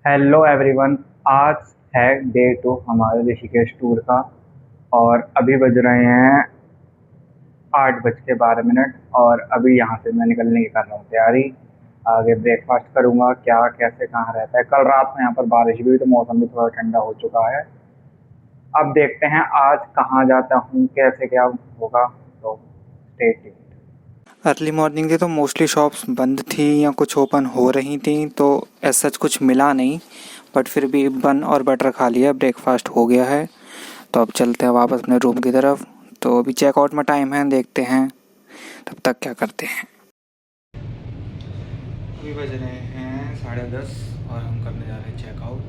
Hello everyone. आज है day 2 हमारे ऋषिकेश टूर का। और अभी बज रहे हैं 8:12 और अभी यहाँ से मैं निकलने की कर रहा हूँ तैयारी। आगे ब्रेकफास्ट करूँगा, क्या कैसे कहाँ रहता है। कल रात में यहाँ पर बारिश भी हुई तो मौसम भी थोड़ा ठंडा हो चुका है। अब देखते हैं आज कहाँ जाता हूँ, कैसे क्या होगा। तो स्टे ट्यून्ड। अर्ली मॉर्निंग थी तो मोस्टली शॉप्स बंद थी या कुछ ओपन हो रही थी, तो ऐसा सच कुछ मिला नहीं। बट फिर भी बन और बटर खा लिया, ब्रेकफास्ट हो गया है। तो अब चलते हैं वापस अपने रूम की तरफ। तो अभी चेकआउट में टाइम है, देखते हैं तब तक क्या करते हैं। अभी बज रहे हैं 10:30 और हम करने जा रहे हैं चेकआउट।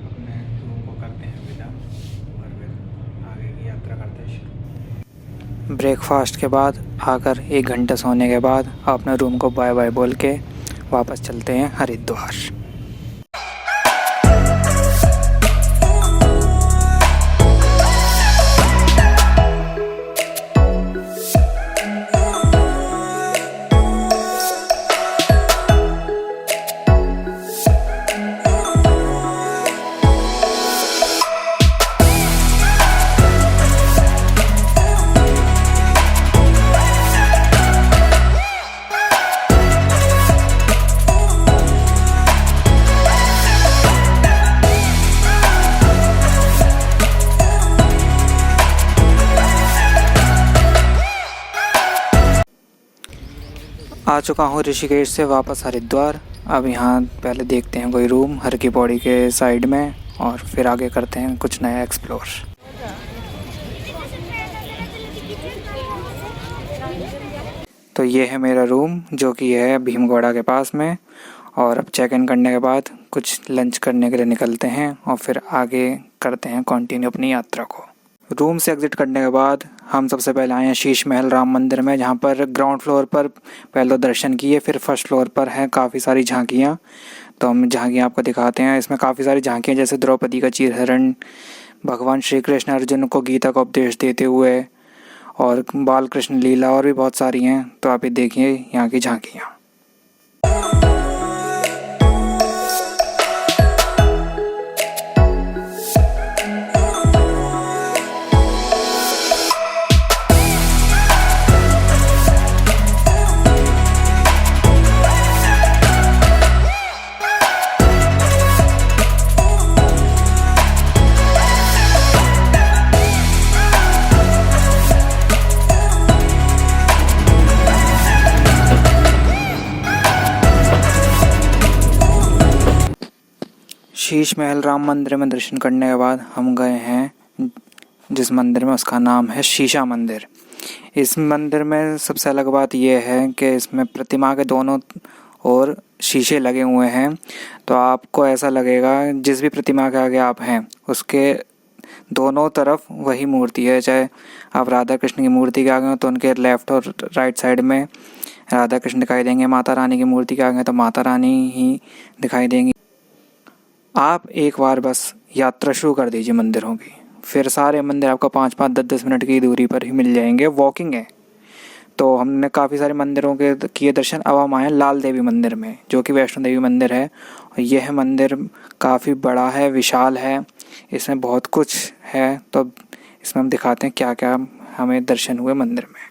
अपने रूम को करते हैं विदा और फिर आगे की यात्रा करते हैं शुरू। ब्रेकफास्ट के बाद आकर 1 घंटे सोने के बाद अपने रूम को बाय बाय बोल के वापस चलते हैं हरिद्वार। आ चुका हूँ ऋषिकेश से वापस हरिद्वार। अब यहाँ पहले देखते हैं कोई रूम हर की पौड़ी के साइड में और फिर आगे करते हैं कुछ नया एक्सप्लोर। तो ये है मेरा रूम जो कि है भीमगौड़ा के पास में। और अब चेक इन करने के बाद कुछ लंच करने के लिए निकलते हैं और फिर आगे करते हैं कंटिन्यू अपनी यात्रा को। रूम से एग्ज़िट करने के बाद हम सबसे पहले आए हैं शीश महल राम मंदिर में, जहाँ पर ग्राउंड फ्लोर पर पहले दर्शन किए, फिर फर्स्ट फ्लोर पर हैं काफ़ी सारी झांकियाँ। तो हम झांकियाँ आपको दिखाते हैं। इसमें काफ़ी सारी झांकियाँ जैसे द्रौपदी का चीरहरण, भगवान श्री कृष्ण अर्जुन को गीता का उपदेश देते हुए, और बाल कृष्ण लीला, और भी बहुत सारी हैं। तो आप ये देखिए यहाँ की झांकियाँ। शीश महल राम मंदिर में दर्शन करने के बाद हम गए हैं जिस मंदिर में, उसका नाम है शीशा मंदिर। इस मंदिर में सबसे अलग बात यह है कि इसमें प्रतिमा के दोनों ओर शीशे लगे हुए हैं। तो आपको ऐसा लगेगा जिस भी प्रतिमा के आगे आप हैं उसके दोनों तरफ वही मूर्ति है। चाहे आप राधा कृष्ण की मूर्ति के आगे हो तो उनके लेफ़्ट और राइट साइड में राधा कृष्ण दिखाई देंगे, माता रानी की मूर्ति के आगे तो माता रानी ही दिखाई देंगी। आप एक बार बस यात्रा शुरू कर दीजिए मंदिरों की, फिर सारे मंदिर आपको 5-5, 10-10 मिनट की दूरी पर ही मिल जाएंगे, वॉकिंग है। तो हमने काफ़ी सारे मंदिरों के किए दर्शन। अब हम आए लाल देवी मंदिर में, जो कि वैष्णो देवी मंदिर है। और यह मंदिर काफ़ी बड़ा है, विशाल है, इसमें बहुत कुछ है। तो इसमें हम दिखाते हैं क्या क्या हमें दर्शन हुए मंदिर में।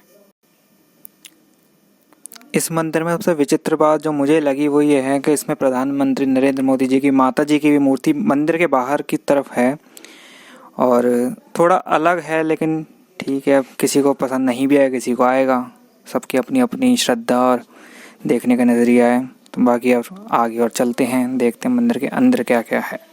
इस मंदिर में सबसे विचित्र बात जो मुझे लगी वो ये है कि इसमें प्रधानमंत्री नरेंद्र मोदी जी की, माता जी की भी मूर्ति मंदिर के बाहर की तरफ है। और थोड़ा अलग है, लेकिन ठीक है, किसी को पसंद नहीं भी आएगा, किसी को आएगा। सबकी अपनी अपनी श्रद्धा और देखने का नज़रिया है। तो बाकी अब आगे और चलते हैं, देखते हैं मंदिर के अंदर क्या क्या है।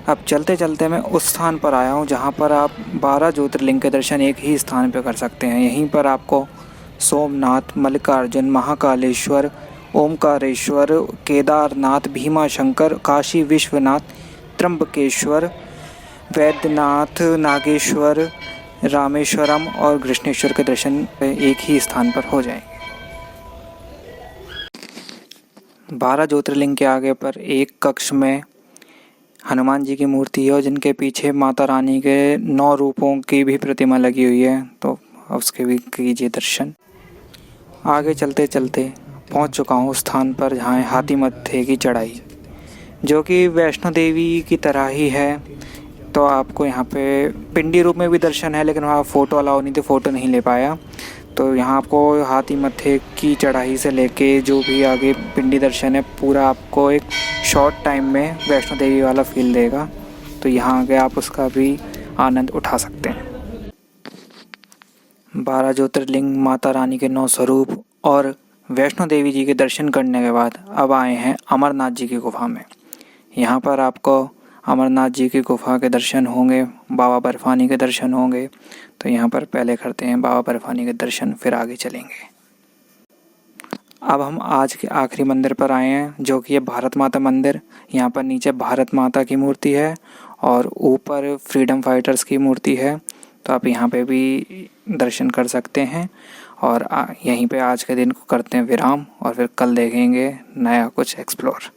अब चलते चलते मैं उस स्थान पर आया हूँ जहाँ पर आप 12 ज्योतिर्लिंग के दर्शन एक ही स्थान पर कर सकते हैं। यहीं पर आपको सोमनाथ, मल्लिकार्जुन, महाकालेश्वर, ओमकारेश्वर, केदारनाथ, भीमाशंकर, काशी विश्वनाथ, त्र्यंबकेश्वर, वैद्यनाथ, नागेश्वर, रामेश्वरम और कृष्णेश्वर के दर्शन एक ही स्थान पर हो जाएंगे। 12 ज्योतिर्लिंग के आगे पर एक कक्ष में हनुमान जी की मूर्ति है और जिनके पीछे माता रानी के 9 रूपों की भी प्रतिमा लगी हुई है, तो उसके भी कीजिए दर्शन। आगे चलते चलते पहुंच चुका हूँ स्थान पर जहाँ है हाथी मत्थे की चढ़ाई, जो कि वैष्णो देवी की तरह ही है। तो आपको यहाँ पे पिंडी रूप में भी दर्शन है, लेकिन वहाँ फ़ोटो अलाउ नहीं थे, फ़ोटो नहीं ले पाया। तो यहाँ आपको हाथी मत्थे की चढ़ाई से लेके जो भी आगे पिंडी दर्शन है, पूरा आपको एक शॉर्ट टाइम में वैष्णो देवी वाला फील देगा। तो यहाँ आगे आप उसका भी आनंद उठा सकते हैं। 12 ज्योतिर्लिंग, माता रानी के 9 स्वरूप और वैष्णो देवी जी के दर्शन करने के बाद अब आए हैं अमरनाथ जी की गुफा में। यहाँ पर आपको अमरनाथ जी की गुफा के दर्शन होंगे, बाबा बर्फानी के दर्शन होंगे। तो यहाँ पर पहले करते हैं बाबा बर्फानी के दर्शन, फिर आगे चलेंगे। अब हम आज के आखिरी मंदिर पर आए हैं, जो कि है भारत माता मंदिर। यहाँ पर नीचे भारत माता की मूर्ति है और ऊपर फ्रीडम फाइटर्स की मूर्ति है। तो आप यहाँ पे भी दर्शन कर सकते हैं और यहीं पे आज के दिन को करते हैं विराम और फिर कल देखेंगे नया कुछ एक्सप्लोर।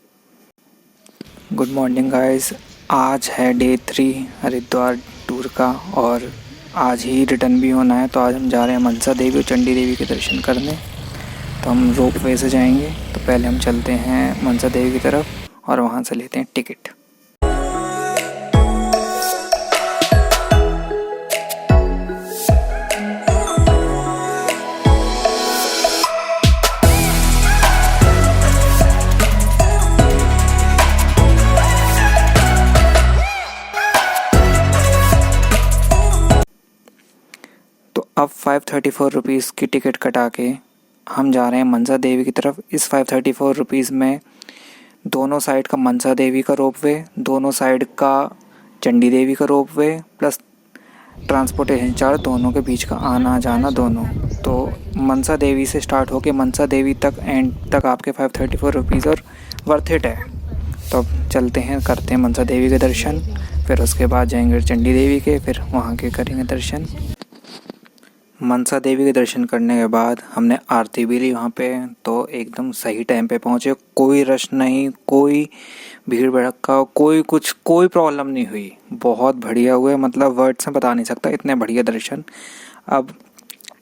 गुड मॉर्निंग गाइस, आज है डे 3 हरिद्वार टूर का और आज ही रिटर्न भी होना है। तो आज हम जा रहे हैं मनसा देवी और चंडी देवी के दर्शन करने। तो हम रोप वे से जाएंगे। तो पहले हम चलते हैं मनसा देवी की तरफ और वहाँ से लेते हैं टिकट। अब 534 रुपीज़ की टिकट कटा के हम जा रहे हैं मनसा देवी की तरफ। इस 534 रुपीज़ में दोनों साइड का मनसा देवी का रोप वे, दोनों साइड का चंडी देवी का रोप वे प्लस ट्रांसपोर्टेशन चार्ज, दोनों के बीच का आना जाना दोनों। तो मनसा देवी से स्टार्ट होके मनसा देवी तक एंड तक आपके 534 रुपीज़ और वर्थ इट है। तो अब चलते हैं, करते हैं मनसा देवी के दर्शन, फिर उसके बाद जाएंगे चंडी देवी के, फिर वहाँ के करेंगे दर्शन। मनसा देवी के दर्शन करने के बाद हमने आरती भी ली वहाँ पे। तो एकदम सही टाइम पे पहुँचे, कोई रश नहीं, कोई भीड़ भड़का, कोई प्रॉब्लम नहीं हुई। बहुत बढ़िया हुए, मतलब वर्ड से बता नहीं सकता, इतने बढ़िया दर्शन। अब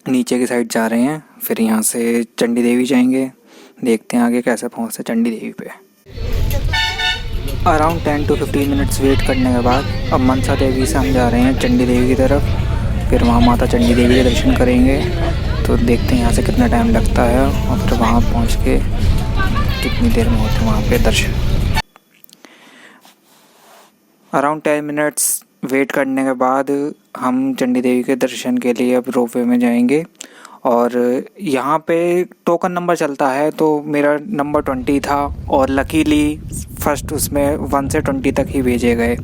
नीचे की साइड जा रहे हैं, फिर यहाँ से चंडी देवी जाएंगे, देखते हैं आगे कैसे पहुँचते चंडी देवी पे। अराउंड 10 to 15 मिनट्स वेट करने के बाद अब मनसा देवी से हम जा रहे हैं चंडी देवी की तरफ। फिर वहाँ माता चंडी देवी के दर्शन करेंगे। तो देखते हैं यहाँ से कितना टाइम लगता है और फिर वहाँ पहुँच के कितनी देर में होते हैं वहाँ पे दर्शन। अराउंड 10 मिनट्स वेट करने के बाद हम चंडी देवी के दर्शन के लिए अब रोपवे में जाएंगे। और यहाँ पे टोकन नंबर चलता है, तो मेरा नंबर 20 था और लकीली फर्स्ट उसमें 1 से 20 तक ही भेजे गए।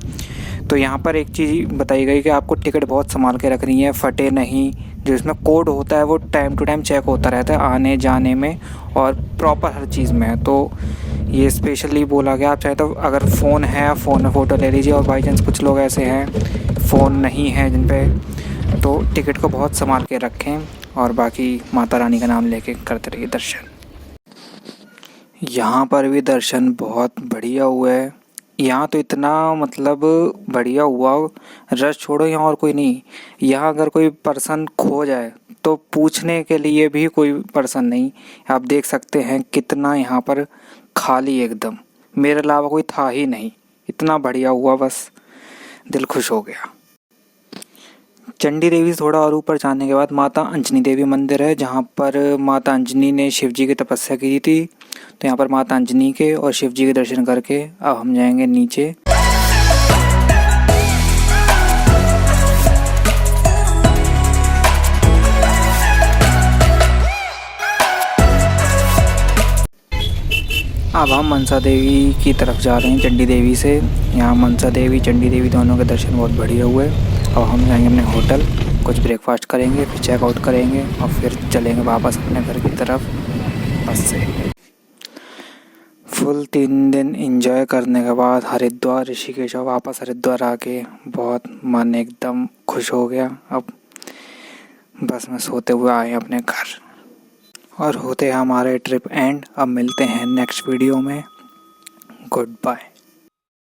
तो यहाँ पर एक चीज़ बताई गई कि आपको टिकट बहुत संभाल के रखनी है, फटे नहीं। जो इसमें कोड होता है वो टाइम टू टाइम चेक होता रहता है आने जाने में और प्रॉपर हर चीज़ में। तो ये स्पेशली बोला गया, आप चाहे तो अगर फ़ोन है फ़ोन में फ़ोटो ले लीजिए, और बाई चांस कुछ लोग ऐसे हैं फ़ोन नहीं है जिन पे, तो टिकट को बहुत संभाल के रखें और बाकी माता रानी का नाम लेके करते रहिए दर्शन। यहाँ पर भी दर्शन बहुत बढ़िया हुआ है। यहाँ तो इतना मतलब बढ़िया हुआ, रश छोड़ो यहाँ और कोई नहीं। यहाँ अगर कोई पर्सन खो जाए तो पूछने के लिए भी कोई पर्सन नहीं। आप देख सकते हैं कितना यहाँ पर खाली, एकदम मेरे अलावा कोई था ही नहीं। इतना बढ़िया हुआ, बस दिल खुश हो गया। चंडी देवी थोड़ा और ऊपर जाने के बाद माता अंजनी देवी मंदिर है, जहाँ पर माता अंजनी ने शिव जी की तपस्या की थी। तो यहाँ पर माता अंजनी के और शिव जी के दर्शन करके अब हम जाएंगे नीचे। अब हम मनसा देवी की तरफ जा रहे हैं चंडी देवी से। यहाँ मनसा देवी चंडी देवी दोनों के दर्शन बहुत बढ़िया हुए। अब हम जाएंगे अपने होटल, कुछ ब्रेकफास्ट करेंगे, फिर चेकआउट करेंगे और फिर चलेंगे वापस अपने घर की तरफ बस से। फुल 3 दिन एंजॉय करने के बाद हरिद्वार ऋषिकेश और वापस हरिद्वार आके बहुत मन एकदम खुश हो गया। अब बस में सोते हुए आए अपने घर और होते हमारे ट्रिप एंड। अब मिलते हैं नेक्स्ट वीडियो में। Good bye.